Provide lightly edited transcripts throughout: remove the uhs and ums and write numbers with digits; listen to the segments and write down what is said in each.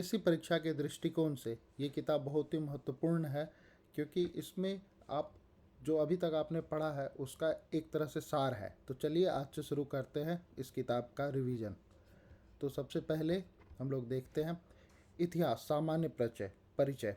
इसी परीक्षा के दृष्टिकोण से ये किताब बहुत ही महत्वपूर्ण है, क्योंकि इसमें आप जो अभी तक आपने पढ़ा है उसका एक तरह से सार है। तो चलिए आज से शुरू करते हैं इस किताब का रिवीजन। तो सबसे पहले हम लोग देखते हैं इतिहास, सामान्य परिचय परिचय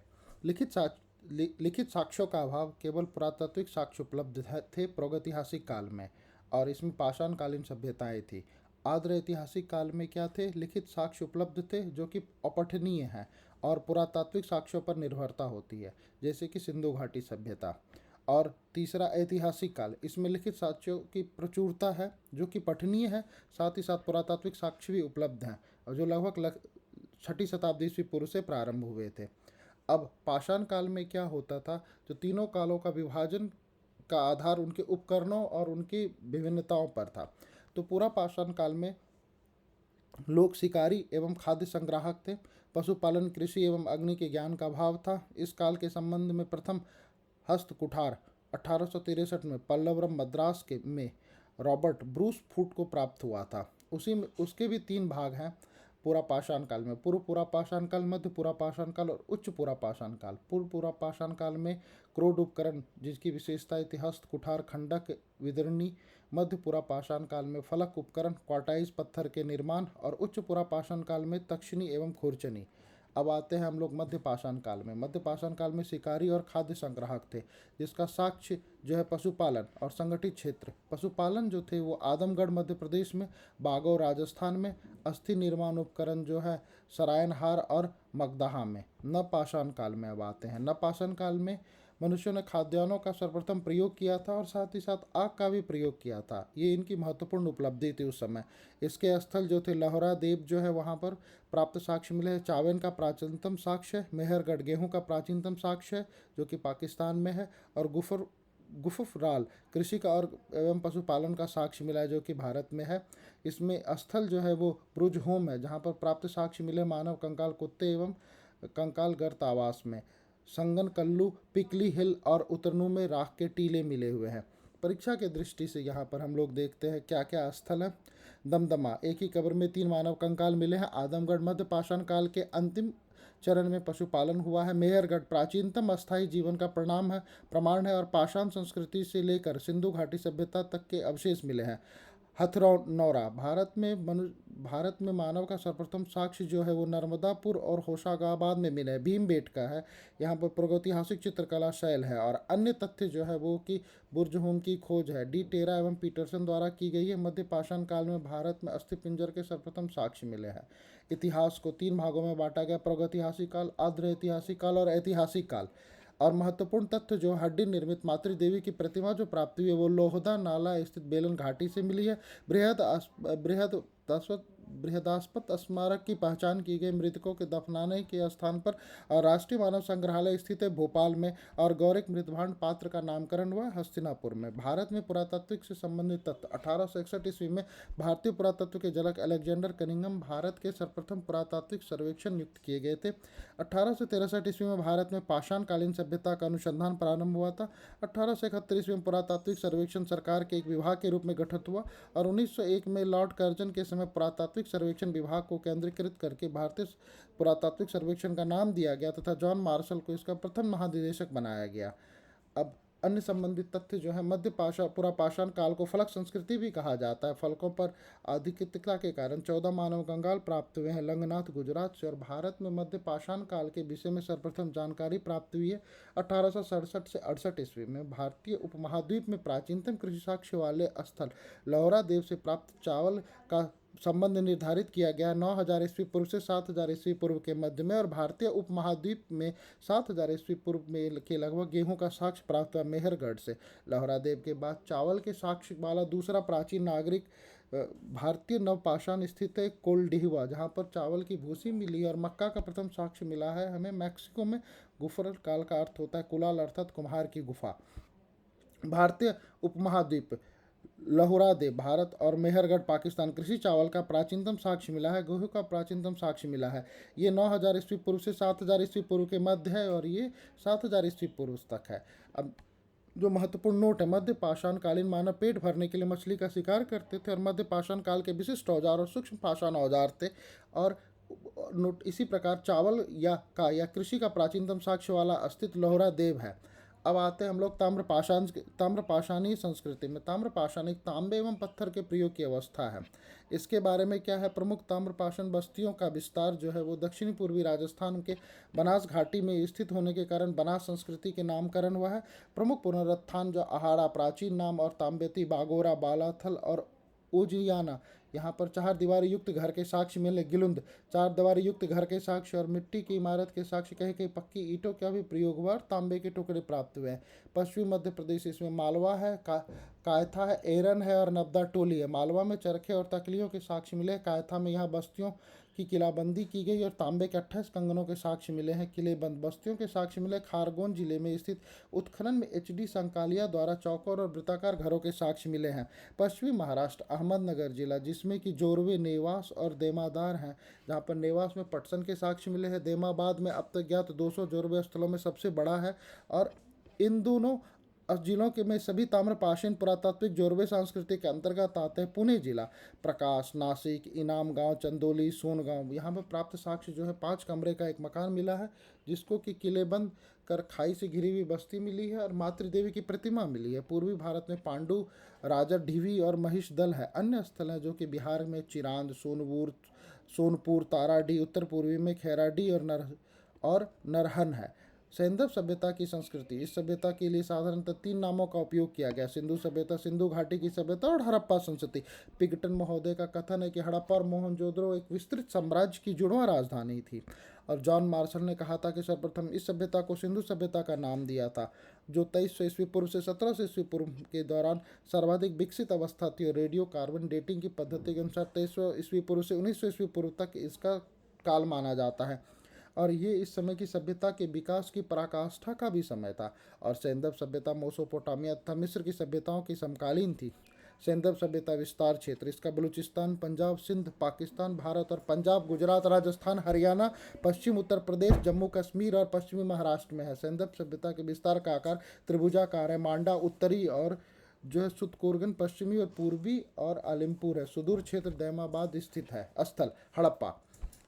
लिखित साक्ष्यों का अभाव, केवल पुरातात्विक साक्ष्य उपलब्ध थे प्रागैतिहासिक काल में, और इसमें पाषाणकालीन सभ्यताएं थी। आद्र ऐतिहासिक काल में क्या थे? लिखित साक्ष्य उपलब्ध थे जो कि अपठनीय हैं और पुरातात्विक साक्ष्यों पर निर्भरता होती है, जैसे कि सिंधु घाटी सभ्यता। और तीसरा ऐतिहासिक काल, इसमें लिखित साक्ष्यों की प्रचुरता है जो कि पठनीय है, साथ ही साथ पुरातात्विक साक्ष्य भी उपलब्ध हैं और जो लगभग 6ठी शताब्दी ईस्वी पूर्व से प्रारंभ हुए थे। अब पाषाण काल में क्या होता था? जो तीनों कालों का विभाजन का आधार उनके उपकरणों और उनकी विभिन्नताओं पर था। तो पूरा पाषाण काल में लोग शिकारी एवं खाद्य संग्राहक थे। पशुपालन, कृषि एवं अग्नि के ज्ञान का अभाव था। इस काल के संबंध में प्रथम हस्त कुठार 1863 में पल्लवरम मद्रास के में रॉबर्ट ब्रूस फूट को प्राप्त हुआ था। उसी में उसके भी 3 भाग हैं पूरा पाषाण काल में: पूर्व पूरा पाषाण काल, मध्य पूरा पाषाण काल और उच्च पूरा पाषाण काल। पूर्व पूरा पाषाण काल में क्रोड उपकरण, जिसकी विशेषता इतिहास कुठार, खंडक, विदरणी। मध्य पूरा पाषाण काल में फलक उपकरण, क्वार्टाइज पत्थर के निर्माण, और उच्च पूरा पाषाण काल में तक्षणी एवं खुरचनी। अब आते हैं हम लोग मध्य पाषाण काल में। मध्य पाषाण काल में शिकारी और खाद्य संग्राहक थे, जिसका साक्ष्य जो है पशुपालन और संगठित क्षेत्र। पशुपालन जो थे वो आदमगढ़ मध्य प्रदेश में, बागौर राजस्थान में, अस्थि निर्माण उपकरण जो है सरायनहार और मगधाहा में। नव पाषाण काल में अब आते हैं। नव पाषाण काल में मनुष्यों ने खाद्यान्नों का सर्वप्रथम प्रयोग किया था और साथ ही साथ आग का भी प्रयोग किया था। ये इनकी महत्वपूर्ण उपलब्धि थी उस समय। इसके स्थल जो थे लहरा देव जो है वहाँ पर प्राप्त साक्ष्य मिले हैं। चावन का प्राचीनतम साक्ष्य है। मेहरगढ़ गेहूं का प्राचीनतम साक्ष्य है जो कि पाकिस्तान में है। और गुफराल कृषि का और एवं पशुपालन का साक्ष्य मिला है जो कि भारत में है। इसमें स्थल जो है वो ब्रुज होम है, जहाँ पर प्राप्त साक्ष्य मिले मानव कंकाल, कुत्ते एवं कंकाल गर्त आवास में। संगन कल्लू, पिकली हिल और उतरनू में राख के टीले मिले हुए हैं। परीक्षा के दृष्टि से यहाँ पर हम लोग देखते हैं क्या क्या स्थल है। दमदमा, एक ही कब्र में 3 मानव कंकाल मिले हैं। आदमगढ़ मध्य पाषाण काल के अंतिम चरण में पशुपालन हुआ है। मेहरगढ़ प्राचीनतम अस्थायी जीवन का प्रमाण है और पाषाण संस्कृति से लेकर सिंधु घाटी सभ्यता तक के अवशेष मिले हैं। हथनौरा, भारत में मानव का सर्वप्रथम साक्ष्य जो है वो नर्मदापुर और होशंगाबाद में मिला है, भीमबेटका है। यहाँ पर प्रागैतिहासिक चित्रकला शैल है। और अन्य तथ्य जो है वो कि बुर्जहोम की खोज है, डी टेरा एवं पीटरसन द्वारा की गई है। मध्य पाषाण काल में भारत में अस्थिपिंजर के सर्वप्रथम साक्ष्य मिले हैं। इतिहास को 3 भागों में बांटा गया: प्रागैतिहासिक काल, आद्र ऐतिहासिक काल और ऐतिहासिक काल। और महत्वपूर्ण तथ्य जो हड्डी निर्मित मातृदेवी की प्रतिमा जो प्राप्त हुई है वो लोहदा नाला स्थित बेलन घाटी से मिली है। बृहदास्पद स्मारक की पहचान की गई मृतकों के दफनाने के स्थान पर, और राष्ट्रीय मानव संग्रहालय स्थित है भोपाल में। और गौरिक मृतभांड पात्र का नामकरण हुआ हस्तिनापुर में। भारत में पुरातत्विक से संबंधित तथ्य: 1861 ईस्वी में भारतीय पुरातत्व के जनक अलेक्जेंडर कनिंघम भारत के सर्वप्रथम पुरातात्विक सर्वेक्षण नियुक्त किए गए थे। 1863 ईस्वी में भारत में पाषाण कालीन सभ्यता का अनुसंधान प्रारंभ हुआ था। 1871 ईस्वी में पुरातात्विक सर्वेक्षण सरकार के एक विभाग के रूप में गठित हुआ और 1901 में लॉर्ड कर्जन के समय पुरातात्विक सर्वेक्षण विभाग को केंद्रीकृत करके भारतीय पुरातात्विक सर्वेक्षण का नाम दिया गया तथा जॉन मार्शल को इसका प्रथम महानिदेशक बनाया गया। अब अन्य संबंधित तथ्य जो है, मध्य पूरा पाषाण काल को फलक संस्कृति भी कहा जाता है। फलकों पर आधिक्यता के कारण 14 मानव कंकाल प्राप्त हुए हैं लंगनाथ गुजरात से। और भारत में मध्य पाषाण काल के विषय में सर्वप्रथम जानकारी प्राप्त हुई है 1867 से 68 ईस्वी में। भारतीय उपमहाद्वीप में प्राचीनतम कृषि साक्ष्य वाले स्थल लौरा देव से प्राप्त चावल का संबंध निर्धारित किया गया 9000 ईस्वी पूर्व से 7000 ईस्वी पूर्व के मध्य में। और भारतीय उपमहाद्वीप में 7000 ईस्वी पूर्व में के लगभग गेहूं का साक्ष्य प्राप्त हुआ मेहरगढ़ से। लौहरा देव के बाद चावल के साक्ष्य वाला दूसरा प्राचीन नागरिक भारतीय नवपाषाण स्थित है कोलडिहवा, जहाँ पर चावल की भूसी मिली। और मक्का का प्रथम साक्ष्य मिला है हमें मैक्सिको में। गुफर काल का अर्थ होता है कुलाल अर्थात कुम्हार की गुफा। भारतीय उपमहाद्वीप लहुरा देव भारत और मेहरगढ़ पाकिस्तान। कृषि चावल का प्राचीनतम साक्ष्य मिला है। गेहूं का प्राचीनतम साक्ष्य मिला है। ये 9000 ईस्वी पूर्व से 7000 ईस्वी पूर्व के मध्य है और ये 7000 ईस्वी पूर्व तक है। अब जो महत्वपूर्ण नोट है, मध्य पाषाण कालीन मानव पेट भरने के लिए मछली का शिकार करते थे और मध्य पाषाण काल के विशिष्ट औजार और सूक्ष्म पाषाण औजार थे। और इसी प्रकार चावल या कृषि का प्राचीनतम साक्ष्य वाला अस्तित्व लोहरा देव है। अब आते हैं हम लोग ताम्रपाषाणी संस्कृति में। ताम्रपाषाण एक तांबे एवं पत्थर के प्रयोग की अवस्था है। इसके बारे में क्या है, प्रमुख ताम्रपाषाण बस्तियों का विस्तार जो है वो दक्षिणी पूर्वी राजस्थान के बनास घाटी में स्थित होने के कारण बनास संस्कृति के नामकरण हुआ है। प्रमुख पुनरुत्थान जो आहाड़ा प्राचीन नाम और तांबेती, बागोरा, बालाथल और उजियाना, यहाँ पर चार दीवारी युक्त घर के साक्ष्य मिले। गिलुंद, चार दीवारी युक्त घर के साक्ष्य और मिट्टी की इमारत के साक्ष्य, कहीं कहीं पक्की ईंटों का भी प्रयोग हुआ और तांबे के टुकड़े प्राप्त हुए हैं। पश्चिमी मध्य प्रदेश, इसमें मालवा है, कायथा है, एरन है और नब्दा टोली है। मालवा में चरखे और तकलियों के साक्ष्य मिले। कायथा में यहाँ बस्तियों की किलाबंदी की गई और तांबे के 28 कंगनों के साक्ष्य मिले हैं। किलेबंद बस्तियों के साक्ष्य मिले। खारगोन जिले में स्थित उत्खनन में एचडी संकालिया द्वारा चौकोर और वृत्ताकार घरों के साक्ष्य मिले हैं। पश्चिमी महाराष्ट्र, अहमदनगर जिला, जिसमें कि जोरवे, नेवास और देमादार हैं, जहाँ पर नेवास में पटसन के साक्ष्य मिले हैं। देमाबाद में अब तक ज्ञात 200 जोरवे स्थलों में सबसे बड़ा है और इन दोनों जिलों के में सभी ताम्रपाषाण पुरातात्विक जोरवे संस्कृति के अंतर्गत आते हैं। पुणे जिला, प्रकाश, नासिक, इनाम गांव, चंदोली, सोनगांव, यहाँ पर प्राप्त साक्ष्य जो है 5 कमरे का एक मकान मिला है, जिसको कि किलेबंद कर खाई से घिरी हुई बस्ती मिली है और मातृदेवी की प्रतिमा मिली है। पूर्वी भारत में पांडु, राजा ढीवी और महिष दल है। अन्य स्थल हैं जो कि बिहार में चिरांद, सोनपुर, ताराडी, उत्तर पूर्वी में खैराडी और नरहन है। सैंधव सभ्यता की संस्कृति, इस सभ्यता के लिए साधारणतः 3 नामों का उपयोग किया गया: सिंधु सभ्यता, सिंधु घाटी की सभ्यता और हड़प्पा संस्कृति। पिगटन महोदय का कथन है कि हड़प्पा और मोहनजोदड़ो एक विस्तृत साम्राज्य की जुड़वां राजधानी थी और जॉन मार्शल ने कहा था कि सर्वप्रथम इस सभ्यता को सिंधु सभ्यता का नाम दिया था, जो 2300 ईस्वी पूर्व से 1700 ईस्वी पूर्व के दौरान सर्वाधिक विकसित अवस्था थी और रेडियो कार्बन डेटिंग की पद्धति के अनुसार 2300 ईस्वी पूर्व से 1900 ईस्वी पूर्व तक इसका काल माना जाता है और ये इस समय की सभ्यता के विकास की पराकाष्ठा का भी समय था। और सैंधव सभ्यता मेसोपोटामिया तथा मिस्र की सभ्यताओं की समकालीन थी। सैंधव सभ्यता विस्तार क्षेत्र, इसका बलूचिस्तान, पंजाब, सिंध, पाकिस्तान, भारत और पंजाब, गुजरात, राजस्थान, हरियाणा, पश्चिम उत्तर प्रदेश, जम्मू कश्मीर और पश्चिमी महाराष्ट्र में है। सैंधव सभ्यता के विस्तार का आकार त्रिभुजाकार है। मांडा उत्तरी और जो है सुतकोरगन पश्चिमी और पूर्वी और आलिमपुर है। सुदूर क्षेत्र दैमाबाद स्थित है। स्थल हड़प्पा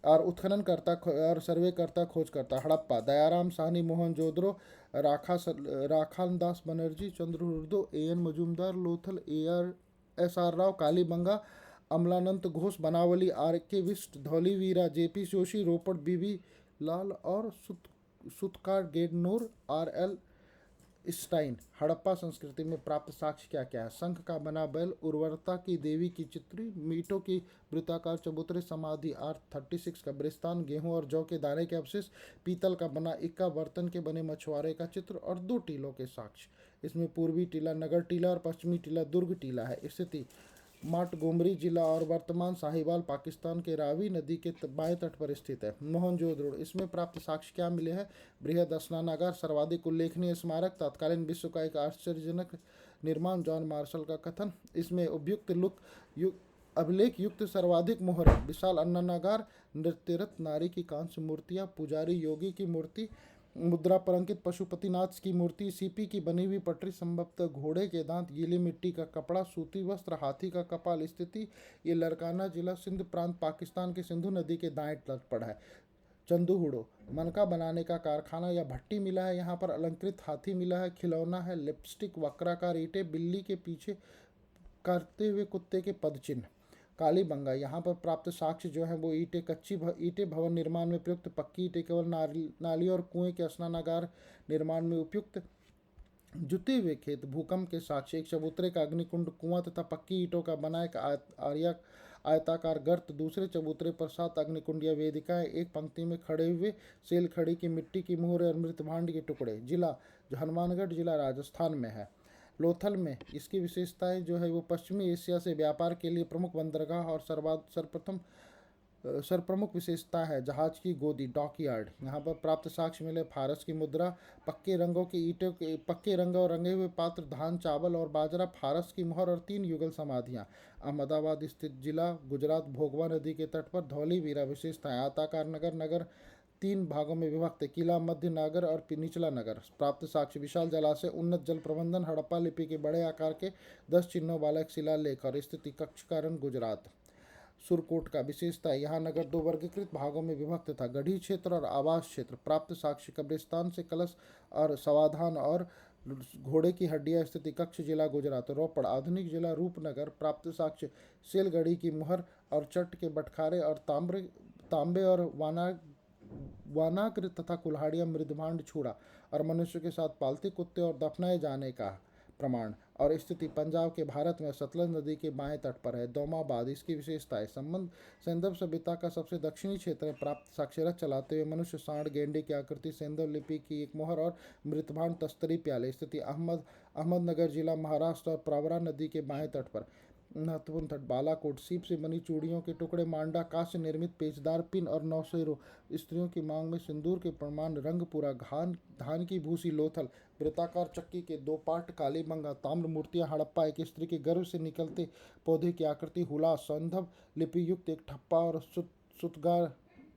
और उत्खनन करता और सर्वे करता खोज करता Harappa, Dayaram Sahni, Mohenjodaro, Rakhal Das Banerjee, Chanhudaro, AN Majumdar, Lothal, SR Rao, Kalibanga, Amalananda Ghosh, Banawali, R K Bisht, Dholavira, JP Joshi, Ropar, BB Lal और Sutkagen Dor, R L Stein. Harappa संस्कृति में प्राप्त साक्ष्य क्या क्या है? शंख का बना बैल, उर्वरता की देवी की चित्री, मीटों की वृत्ताकार चबूतरे, समाधि, R36 कब्रिस्तान, गेहूं और जौ के दाने के अवशेष, पीतल का बना इक्का, बर्तन के बने मछुआरे का चित्र और 2 टीलों के साक्ष्य। इसमें पूर्वी टीला नगर टीला और पश्चिमी टीला दुर्ग टीला है। स्थिति माटगोमरी जिला और वर्तमान साहिवाल पाकिस्तान के रावी नदी के बाएं तट पर स्थित है। मोहनजोदड़ो, इसमें प्राप्त साक्ष्य क्या मिले हैं? बृहद स्नानागार, सर्वाधिक उल्लेखनीय स्मारक, तत्कालीन विश्व का एक आश्चर्यजनक निर्माण, जॉन मार्शल का कथन। इसमें अभिलेख युक्त सर्वाधिक मोहर, विशाल अन्नागार, नृत्यरत नारी की कांस्य मूर्तियाँ, पुजारी योगी की मूर्ति, मुद्रा पर अंकित पशुपतिनाथ की मूर्ति, सीपी की बनी हुई पटरी, संभवतः घोड़े के दांत, गीली मिट्टी का कपड़ा, सूती वस्त्र, हाथी का कपाल। स्थिति ये लड़काना जिला, सिंध प्रांत, पाकिस्तान के सिंधु नदी के दाएं तट पर है। चंदूहुड़ो, मनका बनाने का कारखाना या भट्टी मिला है। यहाँ पर अलंकृत हाथी मिला है। खिलौना है, लिपस्टिक, वक्राकार ईंटें, बिल्ली के पीछे करते हुए कुत्ते के पदचिन्ह। कालीबंगा, यहाँ पर प्राप्त साक्ष्य जो है वो ईंटें भवन निर्माण में प्रयुक्त, पक्की ईंटें केवल नाली और कुएं के स्नानागार निर्माण में उपयुक्त, जुते हुए खेत, भूकंप के साक्ष्य, एक चबूतरे का अग्निकुंड, कुआं तथा पक्की ईंटों का बना एक आयताकार गर्त, दूसरे चबूतरे पर 7 अग्निकुंड या वेदिकाएं, एक पंक्ति में खड़े हुए सेल खड़ी की मिट्टी की मोहर और मृत भांड के टुकड़े। जिला जो हनुमानगढ़ जिला राजस्थान में है। लोथल में इसकी विशेषताएं जो है वो पश्चिमी एशिया से व्यापार के लिए प्रमुख बंदरगाह और सर्वप्रमुख विशेषता है जहाज की गोदी, डॉकयार्ड। यहाँ पर प्राप्त साक्ष्य मिले फारस की मुद्रा, पक्के रंगों और रंगे हुए पात्र, धान, चावल और बाजरा, फारस की मोहर और 3 युगल समाधियाँ। अहमदाबाद स्थित जिला गुजरात, भोगवा नदी के तट पर। धौलीवीरा विशेषताएं, आयताकार नगर 3 भागों में विभक्त, किला, मध्य नागर और निचला नगर। प्राप्त साक्ष्य विशाल जलाशय, उन्नत जल प्रबंधन, हड़प्पा लिपि के बड़े आकार के 10 चिन्हों वाला एक शिलालेख और स्थिति कक्षकारण गुजरात। सुरकोट का विशेषता है, यहाँ नगर दो वर्गीकृत भागों में विभक्त था, गढ़ी क्षेत्र और आवास क्षेत्र। प्राप्त साक्ष्य कब्रिस्तान से कलश और समाधान और घोड़े की हड्डियां स्थिति कक्ष जिला गुजरात। रोपड़ आधुनिक जिला रूपनगर। प्राप्त साक्ष्य सेलगढ़ी की मुहर और चट के बटखारे और तांबे और वानाग्र तथा कुल्हाड़ियाँ मृदभांड छुड़ा और मनुष्य के साथ पालतू कुत्ते और दफनाए जाने का प्रमाण। और स्थिति पंजाब के भारत में सतलज नदी के बाएं तट पर है। दोमाबाद इसकी विशेषताएं संबंध सेंधव सभ्यता का सबसे दक्षिणी क्षेत्र में प्राप्त साक्षरत चलाते हुए मनुष्य सांड गेंडे की आकृति सेंधव लिपि की एक मोहर और मृतभांड तस्तरी प्याले। स्थिति अहमदनगर जिला महाराष्ट्र और प्रवरा नदी के बाएं तट पर। महत्वपूर्ण तट बालाकोट सीप से बनी चूड़ियों के टुकड़े मांडा कांस्य निर्मित पेचदार पिन और नौसेरो। स्त्रियों की मांग में सिंदूर के प्रमाण रंगपुरा धान की भूसी लोथल वृत्ताकार चक्की के दो पाट कालीबंगा ताम्र मूर्तियां हड़प्पा एक स्त्री के गर्भ से निकलते पौधे की आकृति हुला संधव लिपि युक्त एक ठप्पा और सुतगार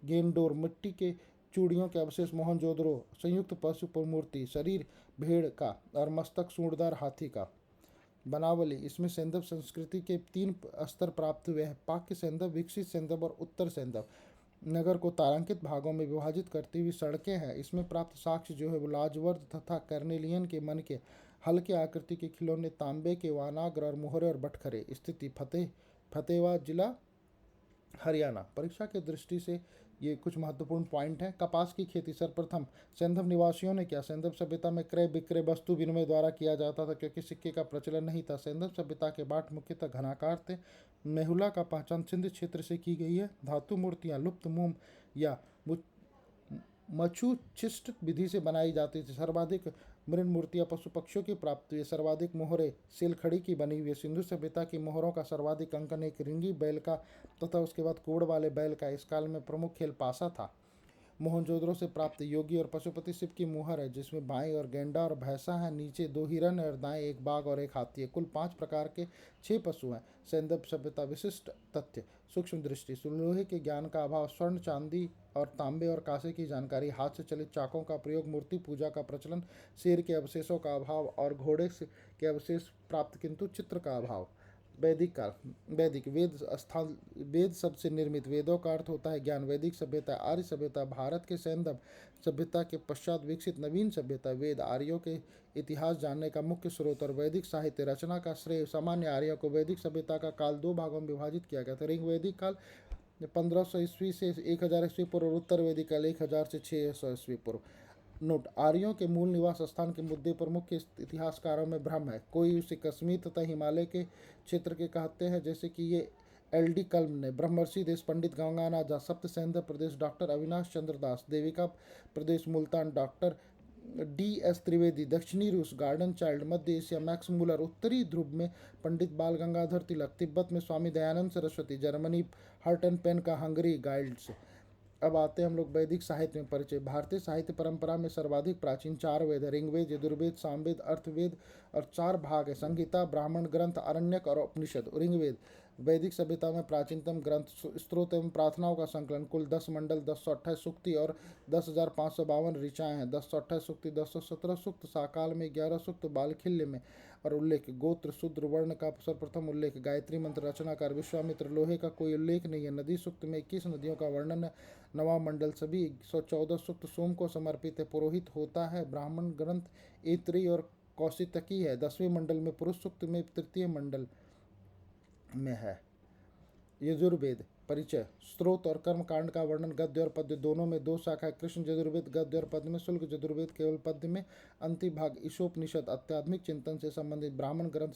गेंडोर मिट्टी के चूड़ियों के अवशेष मोहनजोदड़ो संयुक्त पशु मूर्ति शरीर भेड़ का और मस्तक सूंडदार हाथी का। बनावली इसमें सेंधव संस्कृति के तीन स्तर प्राप्त हुए हैं, पाक्य सेंधव, विकसित सेंधव और उत्तर सेंधव। नगर को तारांकित भागों में विभाजित करती हुई सड़कें हैं। इसमें प्राप्त साक्ष्य जो है वो लाजवर्द तथा कर्नेलियन के मन के हल्के आकृति के खिलौने तांबे के वानाग्र और मोहरे और बटखरे। स्थिति फतेहाबाद जिला हरियाणा। परीक्षा के दृष्टि से ये कुछ महत्वपूर्ण पॉइंट हैं। कपास की खेती सर्वप्रथम सेंधव निवासियों ने किया। सेंधव सभ्यता में क्रय विक्रय वस्तु विनिमय द्वारा किया जाता था क्योंकि सिक्के का प्रचलन नहीं था। सेंधव सभ्यता के बाट मुख्यतः घनाकार थे। मेहुला का पहचान सिंध क्षेत्र से की गई है। धातु मूर्तियाँ लुप्त मोम या मछुचिष्ट विधि से बनाई जाती थी। सर्वाधिक मृण मूर्तियाँ पशु पक्षियों की प्राप्त हुई। सर्वाधिक मोहरे सिलखड़ी की बनी हुई है। सिंधु सभ्यता की मोहरों का सर्वाधिक अंकन एक रिंगी बैल का तथा उसके बाद कोड़ वाले बैल का। इस काल में प्रमुख खेल पासा था। मोहनजोदड़ो से प्राप्त योगी और पशुपति शिव की मुहर है जिसमें बाएं और गेंडा और भैंसा है, नीचे दो हिरन और दाएं एक बाघ और एक हाथी है। कुल 5 प्रकार के 6 पशु हैं। सेंधव सभ्यता विशिष्ट तथ्य सूक्ष्म दृष्टि लोहे के ज्ञान का अभाव, स्वर्ण चांदी और तांबे और कांसे की जानकारी, हाथ से चलित चाकों का प्रयोग, मूर्ति पूजा का प्रचलन, शेर के अवशेषों का अभाव और घोड़े के अवशेष प्राप्त किंतु चित्र का अभाव। वैदिक काल वैदिक वेद शब्द से निर्मित। वेदों का अर्थ होता है ज्ञान। वैदिक सभ्यता आर्य सभ्यता भारत के सेंधव सभ्यता के पश्चात विकसित नवीन सभ्यता। वेद आर्यों के इतिहास जानने का मुख्य स्रोत और वैदिक साहित्य रचना का श्रेय सामान्य आर्यों को। वैदिक सभ्यता का काल 2 भागों में विभाजित किया गया था। ऋग वैदिक काल 1500 ईस्वी से 1000 ईस्वी पूर्व और उत्तर वैदिक काल 1000 से 600 ईस्वी पूर्व। नोट आर्यों के मूल निवास स्थान के मुद्दे पर मुख्य इतिहासकारों में भ्रम है। कोई उसे कश्मीर तथा हिमालय के क्षेत्र के कहते हैं जैसे कि ये LD कल्म ने। ब्रह्मर्षि देश पंडित गंगानाथ झा। सप्त सेंधव प्रदेश डॉक्टर अविनाश चंद्र दास। देविका प्रदेश मुल्तान डॉक्टर DS त्रिवेदी। दक्षिणी रूस गार्डन चाइल्ड। मध्य एशिया मैक्स मूलर। उत्तरी ध्रुव में पंडित बाल गंगाधर तिलक। तिब्बत में Swami Dayanand Saraswati. Germany Hirt and Penn का हंगरी गाइड्स। अब आते हैं हम लोग वैदिक साहित्य में परिचय। भारतीय साहित्य परंपरा में सर्वाधिक प्राचीन 4 वेद है, ऋग्वेद, यजुर्वेद, सामवेद, अर्थवेद और 4 भाग है, संहिता, ब्राह्मण ग्रंथ, आरण्यक और उपनिषद। ऋग्वेद वैदिक सभ्यता में प्राचीनतम ग्रंथ, स्तोत्र एवं प्रार्थनाओं का संकलन। कुल 10 मंडल, 1028 सूक्ति और 10,552 ऋचाएँ हैं। 1028 सूक्ति, 1017 सूक्त साकाल में, 11 सूक्त बालखिल्य में और उल्लेख। गोत्र शूद्र वर्ण का सर्वप्रथम उल्लेख। गायत्री मंत्र रचनाकार विश्वामित्र। लोहे का कोई उल्लेख नहीं है। नदी सूक्त में 21 नदियों का वर्णन है। नवा मंडल सभी 114 सूक्त सोम को समर्पित है। पुरोहित होता है। ब्राह्मण ग्रंथ ऐतरेय और कौशितकी है। 10वें मंडल में पुरुष सूक्त में तृतीय मंडल में है। यजुर्वेद परिचय। स्त्रोत और कर्म कांड का वर्णन गद्य और पद्य दोनों में 2 शाखाएं। कृष्ण यजुर्वेद गद्य और पद्य में, शुल्क यजुर्वेद केवल पद्य में। अंतिम भाग ईशोपनिषद आध्यात्मिक चिंतन से संबंधित। ब्राह्मण ग्रंथ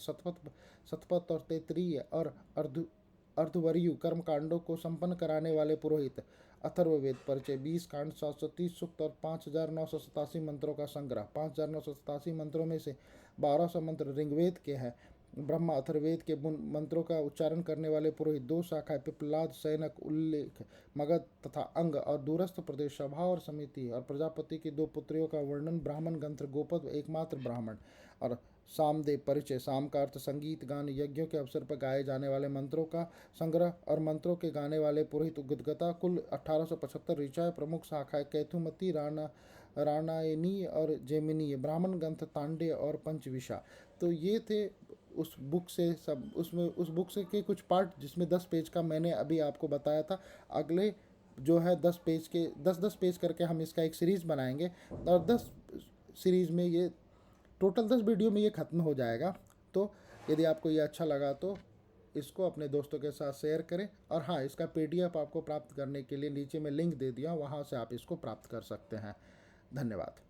शतपथ और तैत्तिरीय और अर्धवर्यु कर्म कांडों को संपन्न कराने वाले पुरोहित। अथर्ववेद परिचय। 20 कांड, 730 सूक्त और 5987 मंत्रों का संग्रह। 5987 मंत्रों में से 1200 मंत्र ऋग्वेद के हैं। ब्रह्मा अथर्ववेद के मंत्रों का उच्चारण करने वाले पुरोहित। 2 शाखाएं, पिपलाद, सैनक, उल्लेख, मगध तथा अंग और दूरस्थ प्रदेश, सभा और समिति और प्रजापति की 2 पुत्रियों का वर्णन। ब्राह्मण ग्रंथ गोपद एकमात्र ब्राह्मण। और सामदेव परिचय। साम का अर्थ संगीत गान, यज्ञों के अवसर पर गाए जाने वाले मंत्रों का संग्रह और मंत्रों के गाने वाले पुरोहित। उद्गता कुल 1875 ऋचाएँ। प्रमुख शाखाएं कैथुमती, राणायनी और जैमिनी। ब्राह्मण ग्रंथ तांडे और पंचविशा। तो ये थे उस बुक से सब उसमें उस बुक से के कुछ पार्ट जिसमें 10 पेज का मैंने अभी आपको बताया था, अगले जो है 10 पेज के 10-10 पेज करके हम इसका एक सीरीज़ बनाएंगे, और 10 सीरीज़ में ये टोटल 10 वीडियो में ये ख़त्म हो जाएगा। तो यदि आपको ये अच्छा लगा तो इसको अपने दोस्तों के साथ शेयर करें। और हाँ, इसका PDF आपको प्राप्त करने के लिए नीचे में लिंक दे दिया, वहाँ से आप इसको प्राप्त कर सकते हैं। धन्यवाद।